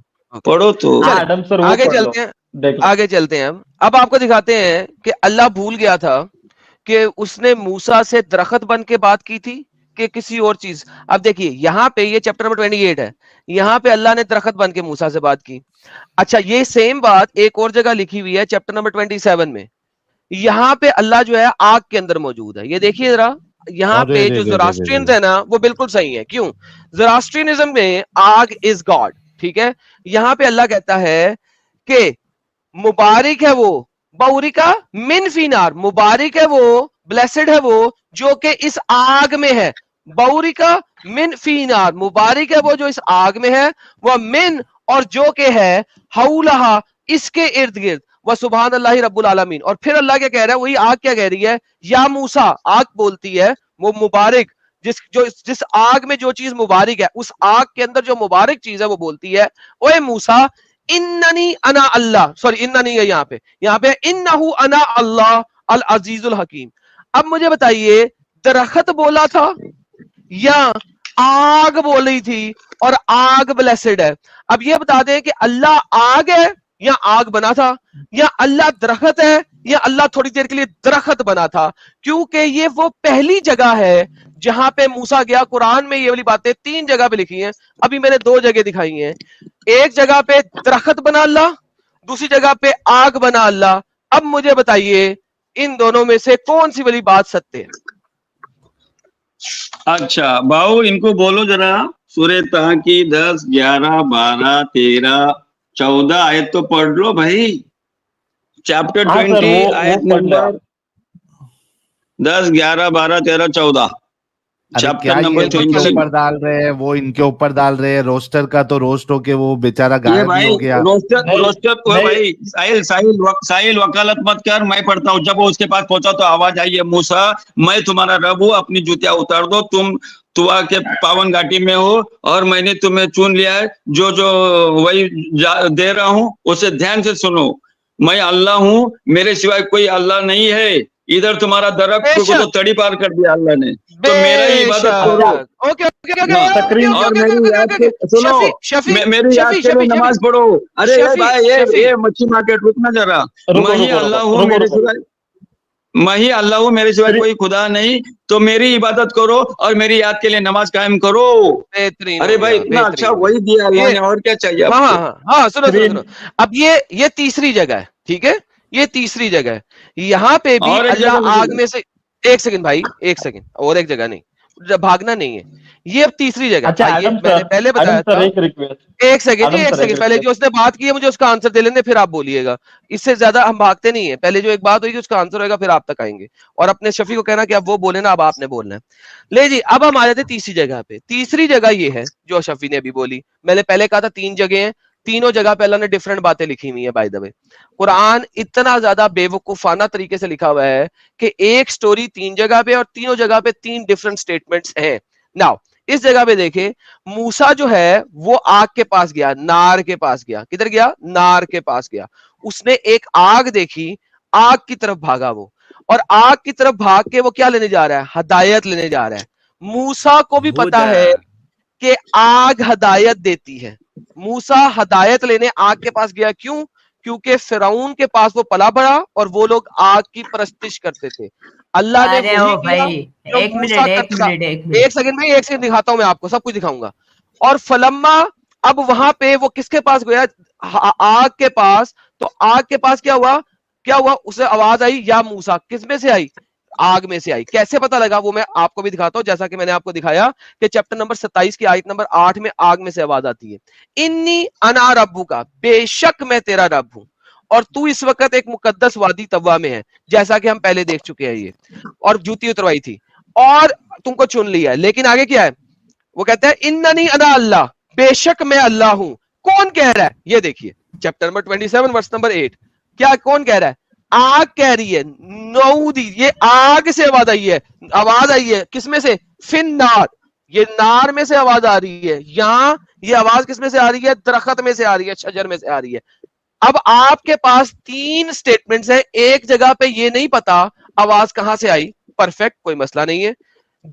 पढ़ो तो। हाँ आदम सर, वो आगे पढ़ लो, चलते हैं, देख लो। आगे चलते हैं। अब आपको दिखाते हैं कि अल्लाह भूल गया था कि उसने मूसा से दरख्त बन के बात की थी कि किसी और चीज। अब देखिए यहाँ पे ये चैप्टर नंबर 28 है, यहाँ पे अल्लाह ने दरख्त बन के मूसा से बात की। अच्छा ये सेम बात एक और जगह लिखी हुई है चैप्टर नंबर 27 में, यहाँ पे अल्लाह जो है आग के अंदर मौजूद है। ये देखिए जरा, यहाँ अरे पे रे जो रे रे रे ज़ोरास्ट्रियंस रे। है ना, वो बिल्कुल सही है। क्यों? ज़ोरास्ट्रियनिज्म में आग इज गॉड, ठीक है। यहाँ पे अल्लाह कहता है कि मुबारक है वो, बाउरिका मिन फीनार, मुबारक है वो, ब्लेसेड है वो जो कि इस आग में है। बाउरिका मिन फीनार, मुबारक है वो जो इस आग में है, वह मिन और जो के है हौलहा, इसके इर्द गिर्द, वह सुभान अल्लाह रब्बुल आलमीन। और फिर अल्लाह क्या कह रहा है, वही आग क्या कह रही है, या मूसा, आग बोलती है वो मुबारक, जिस आग में जो चीज मुबारक है, उस आग के अंदर जो मुबारक चीज है वो बोलती है, ओए मूसा इन्ननी अना अल्लाह, सॉरी इन्ना नहीं है यहाँ पे इन्नहु अना अल्लाह अल अजीजुल हकीम। अब मुझे बताइए, दरख्त बोला था या आग बोली थी, और आग ब्लेसेड है। अब ये बता दें कि अल्लाह आग है या आग बना था, या अल्लाह दरख्त है या अल्लाह थोड़ी देर के लिए दरख्त बना था। क्योंकि ये वो पहली जगह है जहां पे मूसा गया। कुरान में ये वाली बातें 3 जगह पे लिखी हैं, अभी मैंने 2 जगह दिखाई हैं। एक जगह पे दरख्त बना अल्लाह, दूसरी जगह पे आग बना अल्लाह। अब मुझे बताइए इन दोनों में से कौन सी वाली बात सत्य है? अच्छा बाबू इनको बोलो जरा, सूरह ताहा की 10, 11, 12, 13, 14 आयत तो पढ़ लो भाई, चैप्टर हाँ सर, 20 वो आयत पढ़ लो। नंबर 10, 11, 12, 13, 14, अरे क्या चैप्टर ये नंबर इनके 20। ऊपर डाल रहे हैं, वो इनके ऊपर डाल रहे हैं। रोस्टर का तो रोस्ट होके वो बेचारा ये गायब ही भाई हो गया। रोस्टर नहीं, रोस्टर नहीं। भाई साहिल वकालत मत कर, मैं पढ़ता हूँ। जब वो उसके पास पहुंचा तो आवाज आई है, मूसा मैं तुम्हारा रब हूँ, अपनी जूतियां उतार दो, तुम तुआ के पावन घाटी में हो और मैंने तुम्हें चुन लिया है, जो जो वही दे रहा हूँ उसे ध्यान से सुनो। मैं अल्लाह हूँ, मेरे सिवाय कोई अल्लाह नहीं है। इधर तुम्हारा दरख्त को तो तड़ी पार कर दिया अल्लाह ने, तो मेरा ही इबादत करो। ओके ओके ओके हाँ, तकरीर और मेरी याद के सुनो, मेरी याद के लिए नमाज पढ़ो। अरे शफी, भाई शफी। ये मच्छी मार्केट रुकना जरा। रुको, मैं ही रुको, अल्लाह रुको, हूँ, रुको, मेरे रुको। सिवाय मैं ही अल्लाह हूँ, मेरे सिवाय फिर- कोई खुदा नहीं, तो मेरी इबादत करो और मेरी याद के लिए नमाज कायम करो। बेहतरीन अरे हो भाई गया, इतना अच्छा बेहतरीन। वही दिया अल्लाह ये- ने, और क्या चाहिए हाँ आपको। हाँ हाँ, सुनो सुनो फिर- सुनो। अब ये तीसरी जगह है, ठीक है, ये तीसरी जगह है। यहाँ पे भी और एक अल्लाह जगह आग लिखिए। में से, एक सेकंड भाई, एक सेकंड, और एक जगह नहीं, भागना नहीं है। ये अब तीसरी जगह। अच्छा आइए, एडम मैंने सर, पहले बताया एडम सर था। एक रिक्वेस्ट, एक सेकंड जी, एडम एक सर एक सेकंड, पहले जो रिक्वेस्ट। उसने बात की है मुझे उसका आंसर दे लेने, फिर आप बोलिएगा। इससे ज्यादा हम भागते नहीं है। पहले जो एक बात होगी उसका आंसर होगा, फिर आप तक आएंगे। और अपने शफी को कहना कि अब वो बोले ना, अब आपने बोलना है। ले जी, अब हम आ जाते तीसरी जगह पे। तीसरी जगह ये है जो शफी ने अभी बोली। मैंने पहले कहा था 3 जगह हैं, तीनों जगह पे अल्लाह ने डिफरेंट बातें लिखी हुई है। बाय द वे, कुरान इतना ज्यादा बेवकूफाना तरीके से लिखा हुआ है कि एक स्टोरी 3 जगह पे और तीनों जगह पे 3 डिफरेंट स्टेटमेंट्स हैं। नाउ इस जगह पे देखे, मूसा जो है वो आग के पास गया, नार के पास गया। किधर गया? नार के पास गया। उसने एक आग देखी, आग की तरफ भागा वो, और आग की तरफ भाग के वो क्या लेने जा रहा है? हदायत लेने जा रहा है। मूसा को भी पता है कि आग हदायत देती है। मूसा हदायत लेने आग के पास गया। क्यों? क्योंकि फिरौन के पास वो पला बड़ा और वो लोग आग की परस्तिश करते थे। अल्लाह ने अरे वही ओ किया भाई, जो एक मूसा मिनट एक करता था। मिनट एक एक मिनट सेकंड भाई, एक सेकंड दिखाता हूं मैं आपको, सब कुछ दिखाऊंगा। और फलम्मा, अब वहां पे वो किसके पास गया? आग के पास। तो आग के पास क्या हुआ? क्या हुआ? उसे आवाज आई, या मूसा। किस में से आई? आग में से आई। कैसे पता लगा? वो मैं आपको भी दिखाता हूं। जैसा कि मैंने आपको दिखाया कि चैप्टर नंबर 27 की आयत नंबर 8 में आग में से आवाज आती है, इन्नी अना रब्बू का, बेशक मैं तेरा रब हूं, और तू इस वक्त एक मुकद्दस वादी तवा में है, जैसा कि हम पहले देख चुके हैं ये, और जूती उतरवाई थी और तुमको चुन लिया है। लेकिन आगे क्या है? वो कहता है इन्ननी अना अल्लाह, बेशक मैं अल्लाह हूं। कौन कह रहा है? ये देखिए चैप्टर नंबर 27 वर्स नंबर 8। क्या कौन कह रहा है? आग कह रही है। नऊदी, ये आग से आवाज आई है। आवाज आई है किसमें से? फिन नार, ये नार में से आवाज आ रही है। यहां ये आवाज किसमें से आ रही है? दरख्त में से आ रही है, शजर में से आ रही है। अब आपके पास 3 स्टेटमेंट्स हैं, एक जगह पे ये नहीं पता आवाज कहां से आई। परफेक्ट, कोई मसला नहीं है।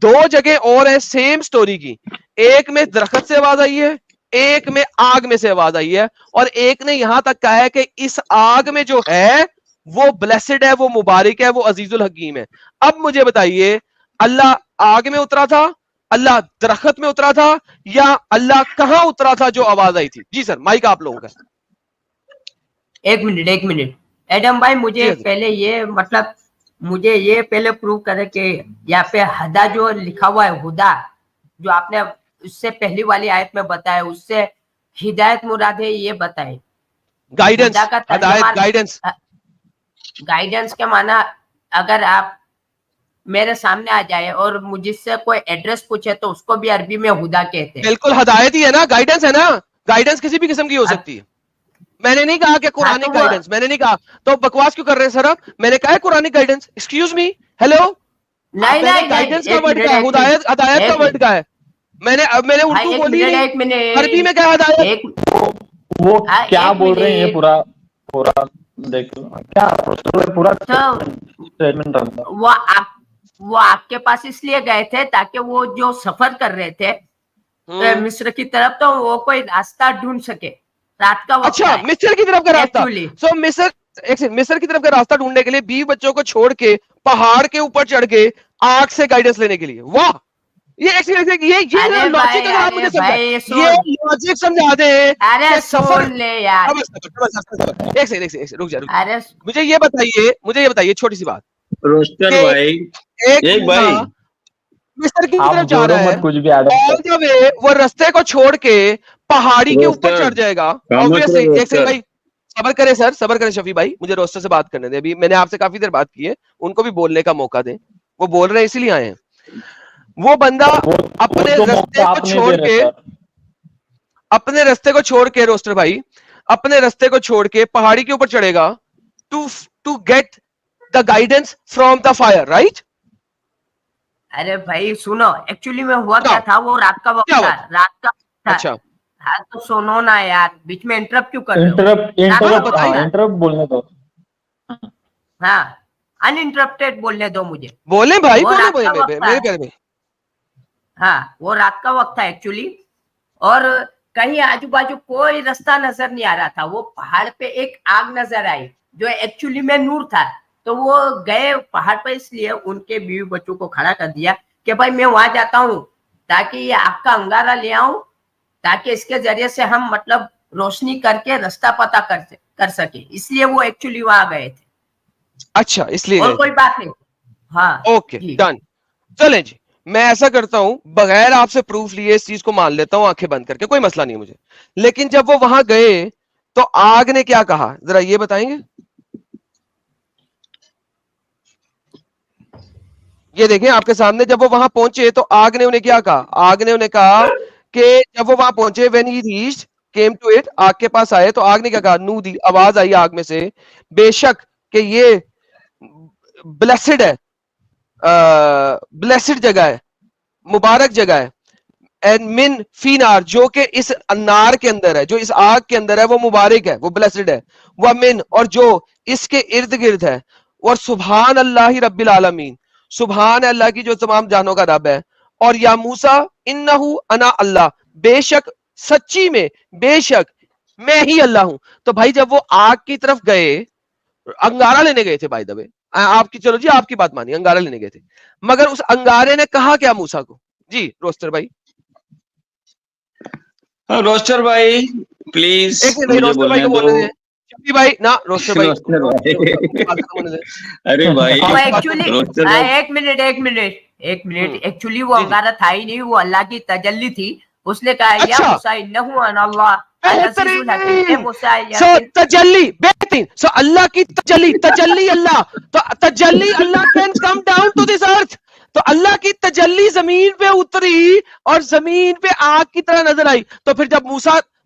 2 जगह और है सेम स्टोरी की, एक में दरख्त से आवाज आई है, एक में आग में से आवाज आई है, और एक ने यहां तक कहा है कि इस आग में जो है वो ब्लेसिड है, वो मुबारक है, वो अजीजुल हकीम है। अब मुझे बताइए, अल्लाह आग में उतरा था, अल्लाह दरख्त में उतरा था, या अल्लाह कहां उतरा था जो आवाज आई थी? जी सर, माइक आप लोगों का। एक मिनट एडम भाई, मुझे जी। पहले ये मतलब मुझे ये पहले प्रूव करे कि यहाँ पे हदा जो लिखा हुआ है, हुदा जो आपने उससे पहली वाली आयत में बताया, उससे हिदायत मुराद है, ये बताए। गाइडेंस, हुदा का हदायत, तर्जुमा गाइडेंस। गाइडेंस के माना, अगर आप मेरे सामने आ जाए और मुझसे कोई एड्रेस पूछे तो उसको भी अरबी में हुदा कहते हैं। बिल्कुल हदायत ही है ना, गाइडेंस है ना। गाइडेंस किसी भी किस्म की हो सकती है। मैंने नहीं कहा कि कुरानिक वो- गाइडेंस, मैंने नहीं कहा। तो बकवास क्यों कर रहे हैं सर आप? मैंने कहा है Quranic guidance. Excuse me, hello. नहीं गाइडेंस का एक वर्ड मिनट, का है, एक हुदायत, मिनट, हदायत का एक वर्ड का है। अब मैंने हाँ, उर्दू एक बोली मिनट, नहीं, एक मिनट, अरबी में क्या हदायत? एक वो हाँ, क्या एक बोल रहे हैं, ये मिनट। पूरा पूरा देख लो क्या पूरा तो स्टेटमेंट रखता। वो आपके पास इसलिए गए थे ताकि वो जो सफर कर रहे थे मिस्र की तरफ, तो वो कोई रास्ता ढूंढ सके। रात का वक्त अच्छा, है मिस्र की तरफ का रास्ता। एक्चुअली। सो मिस्र, एक सेकंड, मिस्र की तरफ का रास्ता ढूंढने के लिए 20 बच्चों को छोड़ के पहाड़ के ऊपर चढ़ के आग से गाइडेंस लेने के लिए। वाह, ये अरे लॉजिक भाई, अगर आप अरे मुझे समझा, भाई ये सुन, लॉजिक समझा दे अरे कि सफर। सुन ले यार, एक सेकंड, रुक जा। अरे मुझे ये बताइए छोटी सी बात, रोस्टर कि भाई, एक एक बंदा भाई, मिस्र की आप तरफ जा जोड़ो रहा है, मत कुछ भी Adam all sir. The way वो रास्ते को छोड़ के पहाड़ी के ऊपर रोस्टर चढ़ जाएगा। खामोश ऑब्वियसली, रहो एक सेकंड रोस्टर। भाई, सबर करें सर, सबर करें शफी भाई, मुझे रोस्टर से बात करने दे। अभी मैंने आपसे काफी देर बात की है, उनको भी बोलने का मौका दें। वो बोल रहे हैं इसीलिए आए हैं। वो बंदा वो अपने तो रास्ते मौका को आप नहीं छोड़ दे रहे के, सर। अपने रास्ते को छोड़ के रोस्टर भाई, अपने रास्ते को छोड़ के पहाड़ी के ऊपर चढ़ेगा to get the guidance from the fire, right? अरे भाई सुनो, एक्चुअली में हुआ क्या Now, था, वो रात का वक्त क्या था, हुआ था? रात का वक्त था। अच्छा, हाँ तो सुनो ना यार, बीच में इंटरप्ट क्यों कर रहे हो? इंटरप्ट रात का इंटरप्ट वक्त हाँ था। इंटरप्ट बोलने दो। हाँ, अनइंटरप्टेड बोलने दो मुझे। बोले भाई, वो बोले रात भाई, का वक्त मेरे था। प्यारे भाई। हाँ, वो रात का वक्त था एक्चुअली, और कहीं आजू बाजू कोई रास्ता नजर नहीं आ रहा था। वो पहाड़ पे एक आग नजर आई जो एक्चुअली में नूर था। तो वो गए पहाड़ पे, इसलिए उनके बीवी बच्चों को खड़ा कर दिया कि भाई मैं वहां जाता हूँ ताकि ये आपका अंगारा ले आऊं, ताकि इसके जरिए से हम मतलब रोशनी करके रास्ता पता कर सके। इसलिए वो एक्चुअली वहां गए थे, अच्छा, इसलिए और गए कोई थे। बात नहीं। हाँ ओके, जी। डन। चलें जी, मैं ऐसा करता हूं, बगैर आपसे प्रूफ लिए इस चीज को मान लेता हूं, आंखें बंद करके, कोई मसला नहीं है मुझे। लेकिन जब वो वहां गए तो आग ने क्या कहा, जरा ये बताएंगे? ये देखें आपके सामने, जब वो वहां पहुंचे तो आग ने उन्हें क्या कहा? आग ने उन्हें कहा कि जब वो वहां पहुंचे, when he reached came to it, आग के पास आए तो आग ने क्या कहा? नू दी, आवाज आई आग में से, बेशक कि ये ब्लेसिड है, ब्लेसिड जगह है, मुबारक जगह है, एंड मिन फीनार, जो कि इस नार के अंदर है, जो इस आग के अंदर है वो मुबारक है, वो ब्लेसिड है, वह मिन, और जो इसके इर्द गिर्द है, और सुभान अल्लाह रब्बिल आलमीन, सुभान अल्लाह की जो तमाम जानों का रब है, और या मूसा इन्नहु अना अल्लाह, बेशक सच्ची में, बेशक मैं ही अल्लाह हूं। तो भाई जब वो आग की तरफ गए, अंगारा लेने गए थे बाय द वे, आपकी, चलो जी आपकी बात मानी, अंगारा लेने गए थे, मगर उस अंगारे ने कहा क्या मूसा को? जी रोस्टर भाई, हाँ रोस्टर भाई प्लीज एक मिनट भाई, मुझे रोस्टर भाई बोलने को बोलने दो। दें। शफी भाई ना, रोस्टर भाई रोस्टर भाई बात खत्म होने दें। अरे भाई वो एक्चुअली रोस्टर भाई एक मिनट एक्चुअली वो जी, जी। अंगारा था ही नहीं, वो अल्लाह की तजल्ली थी। उसने कहा या अच्छा। मूसा इन्नहु अनल्लाह अल-अज़ीज़ुल हकीम, ए मूसा सो यकीन तजल्ली, बेहतरीन, सो अल्लाह की तजल्ली, तजल्ली अल्लाह, तो तजल्ली Allah can come down to this earth, तो अल्लाह की तजल्ली जमीन पे उतरी और जमीन पे आग की तरह नजर आई। तो फिर जब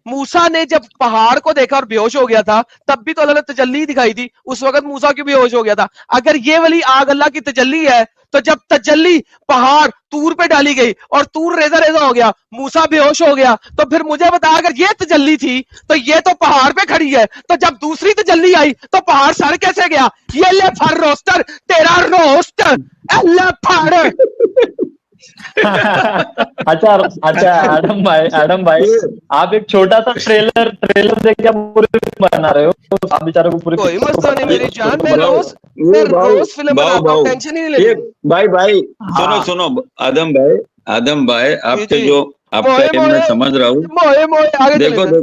मूसा ने जब पहाड़ को देखा और बेहोश हो गया था, तब भी तो अल्लाह ने तजल्ली दिखाई थी, उस वक्त मूसा क्यों बेहोश हो गया था? अगर ये वाली आग अल्लाह की तजल्ली है, तो जब तजल्ली पहाड़ तूर पे डाली गई और तूर रेजा रेजा हो गया, मूसा बेहोश हो गया, तो फिर मुझे बता, अगर ये तजल्ली थी तो ये तो पहाड़ पे खड़ी है, तो जब दूसरी तजल्ली आई तो पहाड़ सड़ कैसे गया? ये ले फर रोस्टर, तेरा रोस्ट, अल्लाह फर। अच्छा अच्छा, एडम भाई आप एक छोटा सा ट्रेलर देख के आप पूरे बना रहे हो, आप बेचारे को पूरे कोई मसला नहीं मेरी जान, मैं भाव- रोज फिल्म बनाता हूं, टेंशन ही नहीं ये लेनी। भाई हाँ। सुनो आदम भाई आपके जी। जो आपका मोए एम मैं मोए समझ रहा हूँ। मोए आगे चले देखो सर।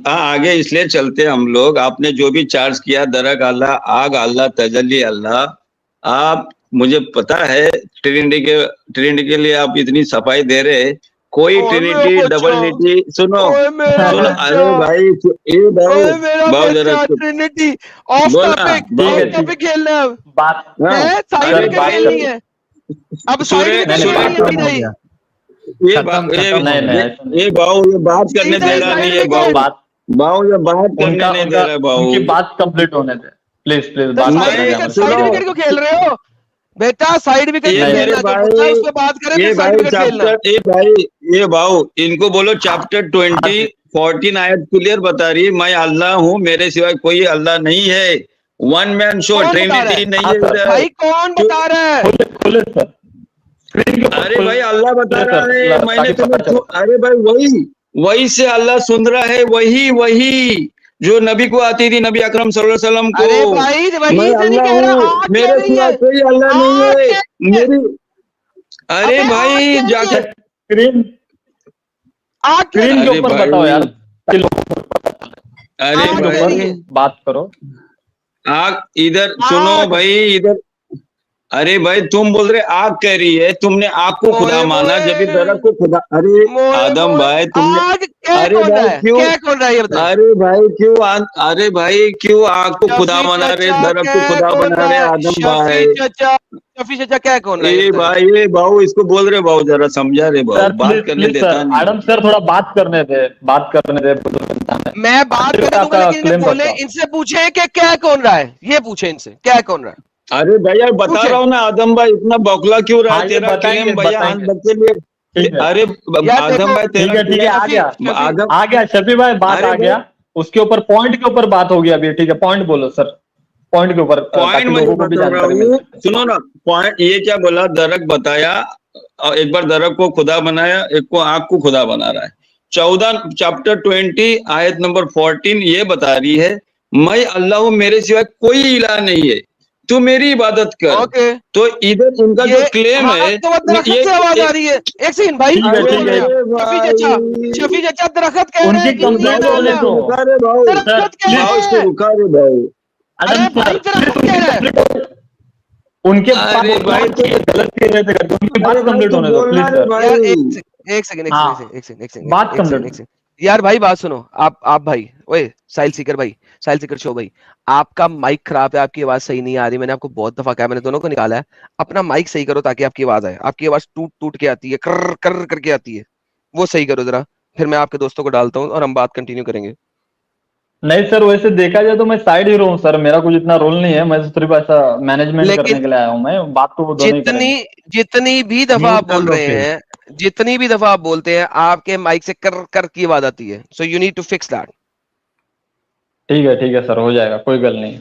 हाँ आगे इसलिए चलते हम लोग, आपने जो भी चार्ज किया, दरक अल्लाह, आग अल्लाह, तजल्ली अल्लाह, आप, मुझे पता है ट्रिनिटी के लिए आप इतनी सफाई दे रहे, कोई ओए ट्रिनिटी मेरा डबल बच्चा, निटी सुनो ओए मेरा सुनो, बच्चा, अरे भाई ये ओए मेरा भाव जरा बच्चा, ट्रिनिटी ऑफ बोला, टॉपिक, ठीक है, ऑफ टॉपिक खेलना है अब। बात है साइड अरे विकेट भाई, खेलनी है अब, साइड सूर्य विकेट सूर्य खेलनी है कि नहीं? ये ये भाव ये बात करने दे रहा नहीं है भाव, बात ये बात करने नहीं दे रहा है भाव। उनकी बात कंप्लीट होने दे, प्लीज तो बात नहीं, करने दे सुनो। साइड विकेट को खेल रहे हो बेटा, साइड विकेट ये नहीं मेरे खेलना, जो भाई, मुद्दा है उस पे बात करें, ये फिर भाई साइड विकेट खेलना। चैप्टर ये भाव इनको बोलो चैप्टर 14 आयत क्लियर बता रही है, मैं अल्लाह हूँ, मेरे सिवाय कोई अल्लाह नहीं है, वन मैन शो, कौन बता रहा ट्रिनिटी है? नहीं है इधर। भाई कौन बता रहा है? खुले सर, स्क्रीन के ऊपर अरे भाई अल्लाह बता सर, रहा है, ताकि मैंने पता तुम्हें चले। अरे भाई वही से अल्लाह सुन रहा है, वही जो नबी को आती थी, नबी अकरम सल्लल्लाहु अलैहि वसल्लम अरे को, भाई वही मैं से नहीं अल्लाह कह रहा, हूँ, आग कह मेरे रही सिवा है, कोई अल्लाह नहीं आग है, कह रही है। मेरी अरे अबे भाई आग कह रही जाकर है, स्क्रीन आग कह रही स्क्रीन के अरे ऊपर भाई, बताओ यार, अरे आग कह रही भाई है। बात करो। आग इधर सुनो आग। भाई इधर, अरे भाई तुम बोल रहे आग कह रही है, तुमने आग को खुदा मोए माना, मोए, जब भी दरख्त को खुदा, अरे मोए आदम मोए, भाई तुमने, आग कह अरे कौन रहा भाई है? क्यों, कह कौन रहा है ये बताइए? अरे भाई क्यों आग को खुदा शफी बना रहे, चचा दरख्त को कह खुदा कौन बना रहा रहे है? आदम भाई? शफी चचा कह कौन रहा है ये ए बताइए? भाई, ये भाऊ इसको बोल रहे, भाऊ जरा समझा रहे, भाऊ सर बात करने देता सर, नहीं। मैडम सर थोड़ा बात करने दे बुजुर्ग इंसान है। मैं बात फिर करने दूंगा, आपका लेकिन इन्हें claim बोले, बताओ। इनसे पूछे कि क्या कौन रहा है, ये पूछे इनसे क्या कौन रहा है। अरे भैया बता पूछे। रहा हूँ ना आदम भाई, इतना बौखला क्यों रहा हाँ, है? ये तेरा बताएंगे, क्लेम भैया आज बताएंगे। बच्चे लिए, ठीक है। अरे यार आदम देखो, भाई ठीक है तेरा आ गया आदम, आ गया शफी भाई, बात अरे आ गया, उसके ऊपर पॉइंट के ऊपर बात होगी अभी। ठीक है, पॉइंट बोलो सर, पॉइंट के ऊपर, पॉइंट ताकि मैं लोगों को भी बता रहा जानकारी मिल हूँ, सके। सुनो ना पॉइंट, ये क्या बोला, दरक बताया, और एक बार दरक को खुदा बनाया, एक को आग को खुदा बना रहा है। 14 चैप्टर 20 आयत नंबर 14 ये बता रही है, मैं अल्लाह हूँ, मेरे सिवाय कोई इलाह नहीं है, तू मेरी इबादत कर। ओके, तो इधर इनका जो क्लेम है, तो दरख्त से आवाज आ रही है। एक सेकंड भाई, ठीक है, बोल ठीक रहे है। हैं शफी चचा दरख्त कह रहे उनकी हैं कि कंप्लेंट नहीं होने ना, दो। रुका रे भाऊ, दरख्त कह भाऊ रहे इसको हैं। रुका रे भाऊ। अरे भाई दरख्त कह रहा है। उनके अरे पास भाई, तो ये गलत कर रहे थे करके उनकी बात कंप्लीट होने दो प्लीज सर। यार एक सेकंड हाँ, बात complete। यार भाई बात सुनो, आप भाई, ओए साहिल सीकर शो भाई, आपका माइक खराब है, आपकी आवाज सही नहीं आ रही, मैंने आपको बहुत दफा कहा, मैंने दोनों को निकाला है, अपना माइक सही करो ताकि आपकी आवाज आए, आपकी आवाज टूट टूट के आती है, कर कर करके आती है, वो सही करो जरा, फिर मैं आपके दोस्तों को डालता हूँ और हम बात कंटिन्यू करेंगे। नहीं सर, वैसे देखा जाए तो मैं साइड हीरो हूँ सर, मेरा कुछ इतना रोल नहीं है, मैं सिर्फ ऐसा मैनेजमेंट करने लेकिन के लिए आया हूँ, मैं बात तो वो दोनों ही जितनी करेंगे। जितनी भी दफा म्यूट आप कर बोल लो रहे फिर। हैं, जितनी भी दफा आप बोलते हैं, आपके माइक से कर कर की आवाज आती है, so you need to fix that. ठीक है सर, हो जाएगा, कोई गल नहीं।